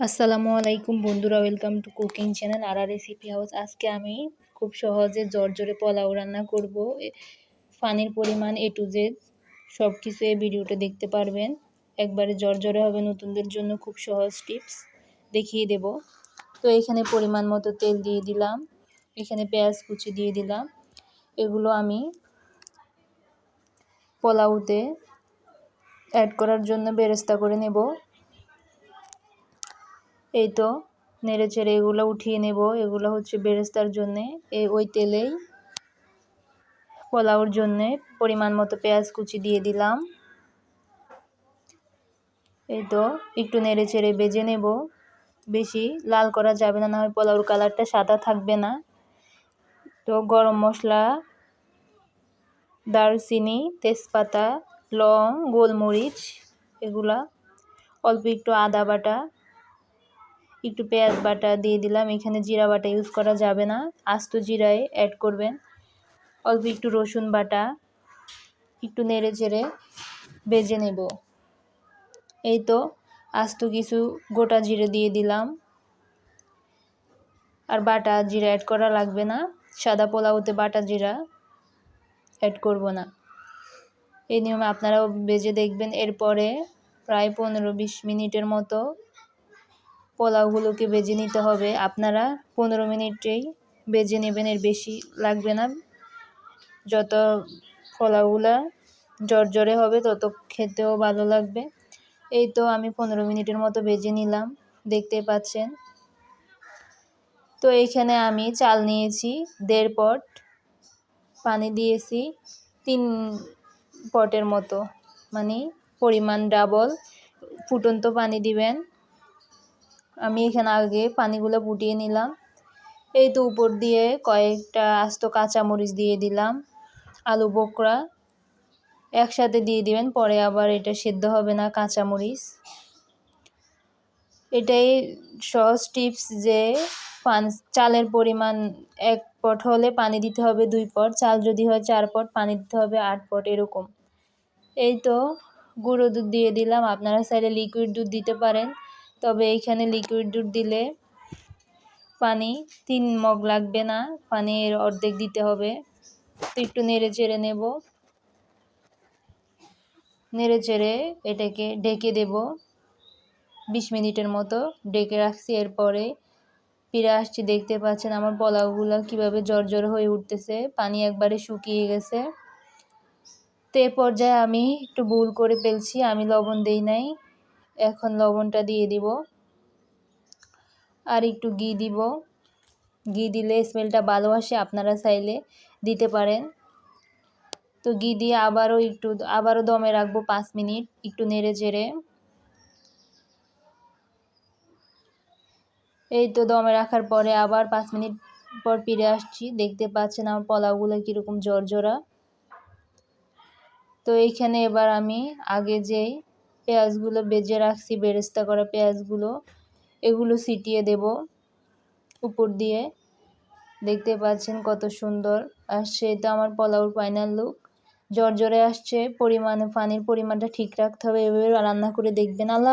আসসালামু আলাইকুম বন্ধুরা, ওয়েলকাম টু কুকিং চ্যানেল আর রেসিপি হাউস। আজকে আমি খুব সহজে ঝরঝরে পোলাও রান্না করব। পানির পরিমাণ A to Z সব কিছু এই ভিডিওটা দেখতে পারবেন। একবারে ঝরঝরে হবে, নতুনদের জন্য খুব সহজ টিপস দেখিয়ে দেব। তো এখানে পরিমাণ মতো তেল দিয়ে দিলাম, এখানে পেঁয়াজ কুচি দিয়ে দিলাম। এগুলো আমি পোলাওতে অ্যাড করার জন্য বেরেস্তা করে নেব। এই তো নেড়ে চেড়ে এগুলো উঠিয়ে নেব। এগুলো হচ্ছে বেরেস্তার জন্যে। ওই তেলেই পোলাওর জন্যে পরিমাণ মতো পেঁয়াজ কুচি দিয়ে দিলাম। এই তো একটু নেড়ে চেড়ে ভেজে নেব, বেশি লাল করা যাবে না, হয় পোলাওর কালারটা সাদা থাকবে না। তো গরম মশলা, দারচিনি, তেজপাতা, লং, গোলমরিচ, এগুলা অল্প একটু আদা বাটা, একটু পেঁয়াজ বাটা দিয়ে দিলাম। এখানে জিরা বাটা ইউজ করা যাবে না, আস্ত জিরায় অ্যাড করবেন। অল্প একটু রসুন বাটা, একটু নেড়ে চেড়ে ভেজে নেব। এই তো আস্ত কিছু গোটা জিরে দিয়ে দিলাম। আর বাটা জিরা অ্যাড করা লাগবে না, সাদা পোলাওতে বাটা জিরা অ্যাড করব না। এই নিয়মে আপনারাও ভেজে দেখবেন। এরপরে প্রায় 15-20 মিনিটের মতো পোলাওগুলোকে ভেজে নিতে হবে। আপনারা 15 মিনিটেই ভেজে নেবেন, এর বেশি লাগবে না। যত পোলাওগুলা ঝরঝরে হবে তত খেতেও ভালো লাগবে। এই তো আমি 15 মিনিটের মতো ভেজে নিলাম, দেখতে পাচ্ছেন। তো এইখানে আমি চাল নিয়েছি 1.5 পট, পানি দিয়েছি 3 পটের মতো, মানে পরিমাণ ডাবল ফুটন্ত পানি দিবেন। আমি এখানে আগে পানিগুলো ফুটিয়ে নিলাম। এই তো উপর দিয়ে কয়েকটা আস্ত কাঁচামরিচ দিয়ে দিলাম, আলু বোখরা একসাথে দিয়ে দিবেন, পরে আবার এটা সেদ্ধ হবে না কাঁচামরিচ। এটাই সহজ টিপস যে চালের পরিমাণ 1 পট হলে পানি দিতে হবে 2 পট, চাল যদি হয় 4 পট পানি দিতে হবে 8 পট, এরকম। এই তো গুঁড়ো দুধ দিয়ে দিলাম, আপনারা চাইলে লিকুইড দুধ দিতে পারেন, তবে এইখানে লিকুইড দুধ দিলে পানি 3 মগ লাগবে না, পানির অর্ধেক দিতে হবে। তো একটু নেড়ে চেড়ে নেব, নেড়ে চেড়ে এটাকে ঢেকে দেব। 20 মিনিটের মতো ঢেকে রাখছি। এরপরে ফিরে আসছি, দেখতে পাচ্ছেন আমার পোলাওগুলো কিভাবে ঝরঝর হয়ে উঠতেছে, পানি একবারে শুকিয়ে গেছে। তো এ পর্যায়ে আমি একটু ভুল করে ফেলছি, আমি লবণ দেই নাই, এখন লবণটা দিয়ে দিব। আর একটু ঘি দিব, ঘি দিলে স্মেলটা ভালো আসে, আপনারা চাইলে দিতে পারেন। তো ঘি দিয়ে আবারও দমে রাখবো 5 মিনিট, একটু নেড়ে চেড়ে। এই তো দমে রাখার পরে আবার 5 মিনিট পর ফিরে আসছি, দেখতে পাচ্ছেন আমার পোলাওগুলো কীরকম ঝরঝরা। তো এইখানে এবার আমি আগে যেই পেঁয়াজগুলো ভেজে রাখছি, বেরেস্তা করা পেঁয়াজগুলো, এগুলো ছিটিয়ে দেব উপর দিয়ে। দেখতে পাচ্ছেন কত সুন্দর আসছে। এটা আমার পোলাওর ফাইনাল লুক, ঝরঝরে আসছে। পানির পরিমাণটা ঠিক রাখতে হবে, এভাবে রান্না করে দেখবেন। আল্লাহ।